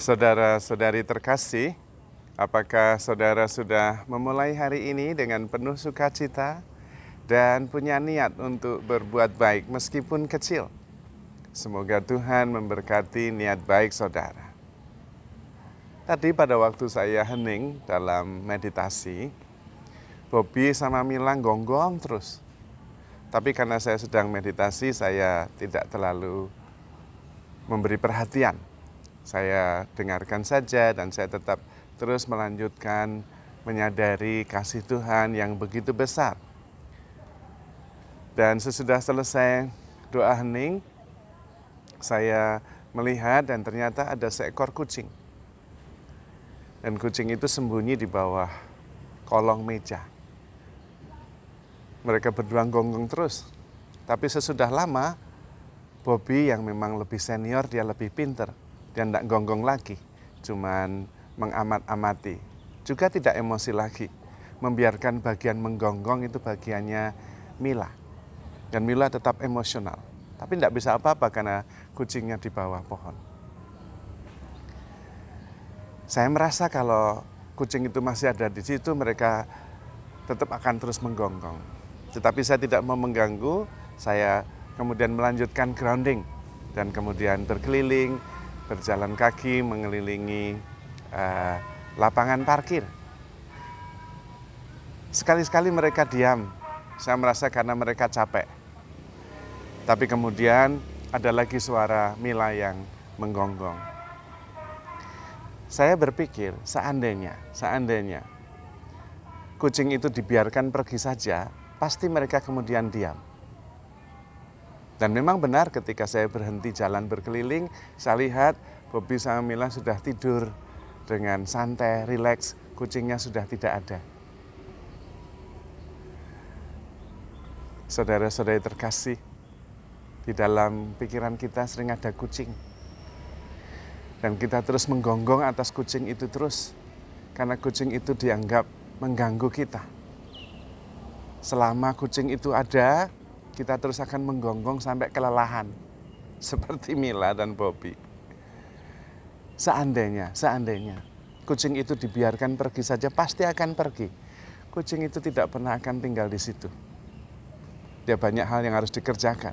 Saudara-saudari terkasih, apakah saudara sudah memulai hari ini dengan penuh sukacita dan punya niat untuk berbuat baik meskipun kecil? Semoga Tuhan memberkati niat baik saudara. Tadi pada waktu saya hening dalam meditasi, Bobby sama Mila gonggong terus. Tapi karena saya sedang meditasi, saya tidak terlalu memberi perhatian. Saya dengarkan saja dan saya tetap terus melanjutkan menyadari kasih Tuhan yang begitu besar. Dan sesudah selesai doa hening, saya melihat dan ternyata ada seekor kucing. Dan kucing itu sembunyi di bawah kolong meja. Mereka berdua gonggong terus. Tapi sesudah lama, Bobby yang memang lebih senior, dia lebih pinter. Dia tidak gonggong lagi, cuman mengamat-amati. Juga tidak emosi lagi, membiarkan bagian menggonggong itu bagiannya Mila. Dan Mila tetap emosional, tapi tidak bisa apa-apa karena kucingnya di bawah pohon. Saya merasa kalau kucing itu masih ada di situ, mereka tetap akan terus menggonggong. Tetapi saya tidak mau mengganggu, saya kemudian melanjutkan grounding dan kemudian berkeliling, berjalan kaki mengelilingi lapangan parkir. Sekali-sekali mereka diam, saya merasa karena mereka capek. Tapi kemudian ada lagi suara Mila yang menggonggong. Saya berpikir seandainya kucing itu dibiarkan pergi saja, pasti mereka kemudian diam. Dan memang benar ketika saya berhenti jalan berkeliling, saya lihat Bobby sama Mila sudah tidur dengan santai, rileks, kucingnya sudah tidak ada. Saudara-saudari terkasih, di dalam pikiran kita sering ada kucing. Dan kita terus menggonggong atas kucing itu terus, karena kucing itu dianggap mengganggu kita. Selama kucing itu ada, kita terus akan menggonggong sampai kelelahan. Seperti Mila dan Bobby. Seandainya kucing itu dibiarkan pergi saja, pasti akan pergi. Kucing itu tidak pernah akan tinggal di situ. Dia banyak hal yang harus dikerjakan.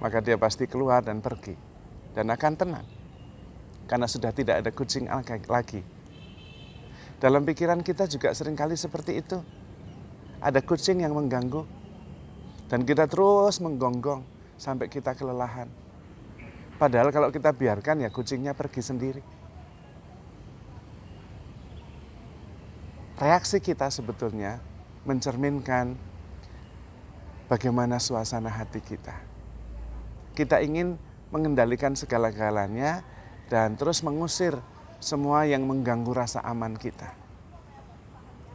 Maka dia pasti keluar dan pergi. Dan akan tenang. Karena sudah tidak ada kucing lagi. Dalam pikiran kita juga seringkali seperti itu. Ada kucing yang mengganggu. Dan kita terus menggonggong sampai kita kelelahan. Padahal kalau kita biarkan ya kucingnya pergi sendiri. Reaksi kita sebetulnya mencerminkan bagaimana suasana hati kita. Kita ingin mengendalikan segala-galanya dan terus mengusir semua yang mengganggu rasa aman kita.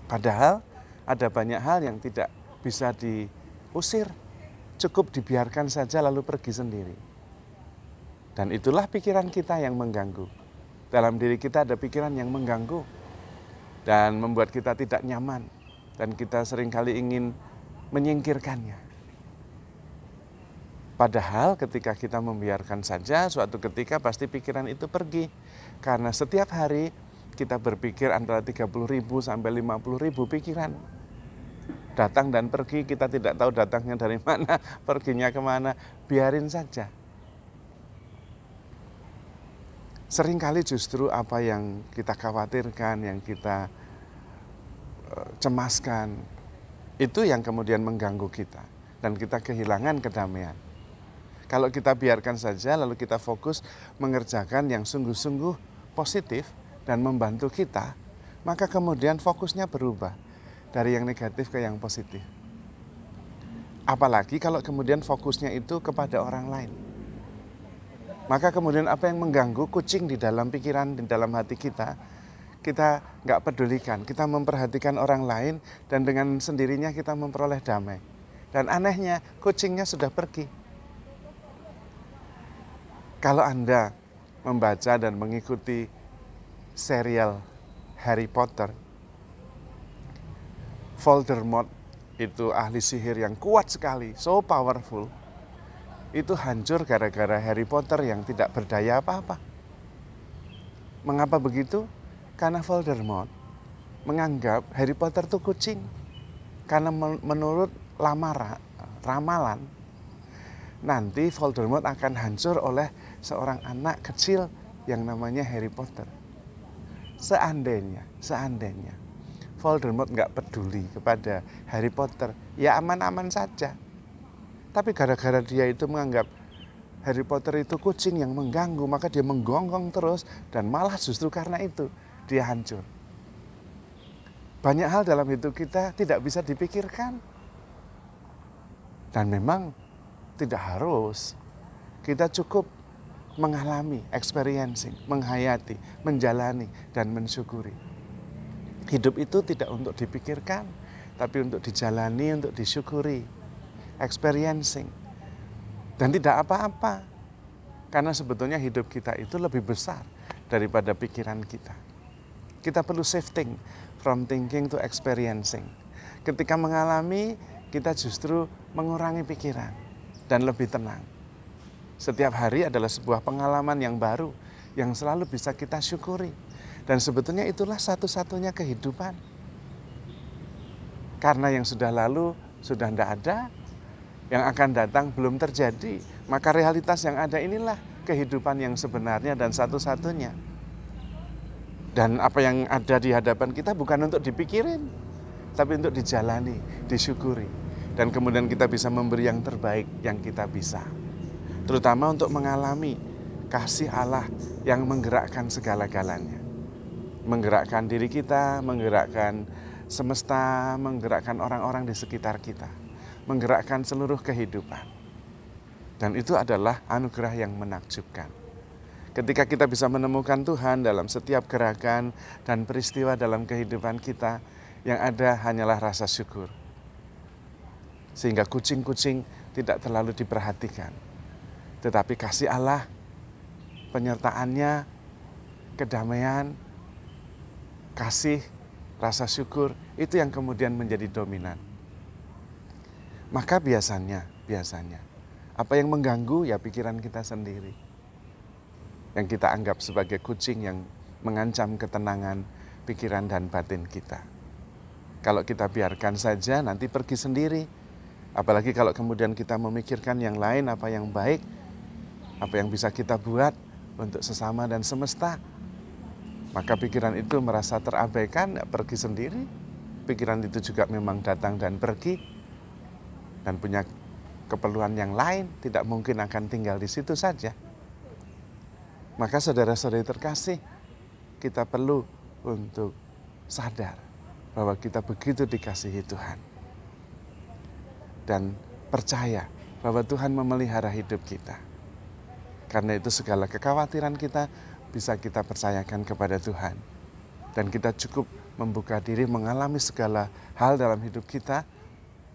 Padahal ada banyak hal yang tidak bisa diusir, cukup dibiarkan saja lalu pergi sendiri. Dan itulah pikiran kita yang mengganggu. Dalam diri kita ada pikiran yang mengganggu dan membuat kita tidak nyaman. Dan kita seringkali ingin menyingkirkannya. Padahal ketika kita membiarkan saja, suatu ketika pasti pikiran itu pergi. Karena setiap hari kita berpikir antara 30.000 sampai 50.000 pikiran. Datang dan pergi, kita tidak tahu datangnya dari mana, perginya kemana, biarin saja. Seringkali justru apa yang kita khawatirkan, yang kita cemaskan, itu yang kemudian mengganggu kita. Dan kita kehilangan kedamaian. Kalau kita biarkan saja, lalu kita fokus mengerjakan yang sungguh-sungguh positif dan membantu kita, maka kemudian fokusnya berubah dari yang negatif ke yang positif. Apalagi kalau kemudian fokusnya itu kepada orang lain. Maka kemudian apa yang mengganggu kucing di dalam pikiran, di dalam hati kita nggak pedulikan. Kita memperhatikan orang lain dan dengan sendirinya kita memperoleh damai. Dan anehnya kucingnya sudah pergi. Kalau Anda membaca dan mengikuti serial Harry Potter, Voldemort itu ahli sihir yang kuat sekali, so powerful. Itu hancur gara-gara Harry Potter yang tidak berdaya apa-apa. Mengapa begitu? Karena Voldemort menganggap Harry Potter itu kucing. Karena menurut ramalan, nanti Voldemort akan hancur oleh seorang anak kecil yang namanya Harry Potter. Seandainya Voldemort nggak peduli kepada Harry Potter, ya aman-aman saja. Tapi gara-gara dia itu menganggap Harry Potter itu kucing yang mengganggu, maka dia menggonggong terus, dan malah justru karena itu dia hancur. Banyak hal dalam hidup kita tidak bisa dipikirkan. Dan memang tidak harus. Kita cukup mengalami, experiencing, menghayati, menjalani, dan mensyukuri. Hidup itu tidak untuk dipikirkan, tapi untuk dijalani, untuk disyukuri, experiencing. Dan tidak apa-apa, karena sebetulnya hidup kita itu lebih besar daripada pikiran kita. Kita perlu shifting from thinking to experiencing. Ketika mengalami, kita justru mengurangi pikiran dan lebih tenang. Setiap hari adalah sebuah pengalaman yang baru, yang selalu bisa kita syukuri. Dan sebetulnya itulah satu-satunya kehidupan. Karena yang sudah lalu sudah tidak ada, yang akan datang belum terjadi. Maka realitas yang ada inilah kehidupan yang sebenarnya dan satu-satunya. Dan apa yang ada di hadapan kita bukan untuk dipikirin, tapi untuk dijalani, disyukuri. Dan kemudian kita bisa memberi yang terbaik yang kita bisa. Terutama untuk mengalami kasih Allah yang menggerakkan segala-galanya. Menggerakkan diri kita, menggerakkan semesta, menggerakkan orang-orang di sekitar kita. Menggerakkan seluruh kehidupan. Dan itu adalah anugerah yang menakjubkan. Ketika kita bisa menemukan Tuhan dalam setiap gerakan dan peristiwa dalam kehidupan kita, yang ada hanyalah rasa syukur. Sehingga kucing-kucing tidak terlalu diperhatikan. Tetapi kasih Allah, penyertaannya, kedamaian, kasih, rasa syukur, itu yang kemudian menjadi dominan. Maka biasanya, apa yang mengganggu ya pikiran kita sendiri. Yang kita anggap sebagai kucing yang mengancam ketenangan pikiran dan batin kita. Kalau kita biarkan saja nanti pergi sendiri. Apalagi kalau kemudian kita memikirkan yang lain, apa yang baik, apa yang bisa kita buat untuk sesama dan semesta. Maka pikiran itu merasa terabaikan, pergi sendiri. Pikiran itu juga memang datang dan pergi. Dan punya keperluan yang lain, tidak mungkin akan tinggal di situ saja. Maka saudara-saudari terkasih, kita perlu untuk sadar bahwa kita begitu dikasihi Tuhan. Dan percaya bahwa Tuhan memelihara hidup kita. Karena itu segala kekhawatiran kita bisa kita percayakan kepada Tuhan. Dan kita cukup membuka diri mengalami segala hal dalam hidup kita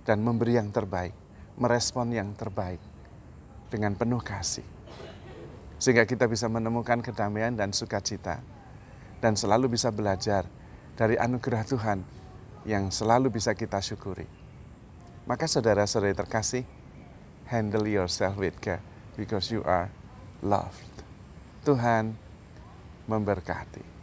dan memberi yang terbaik, merespon yang terbaik dengan penuh kasih. Sehingga kita bisa menemukan kedamaian dan sukacita dan selalu bisa belajar dari anugerah Tuhan yang selalu bisa kita syukuri. Maka saudara-saudari terkasih, handle yourself with care because you are loved. Tuhan memberkati.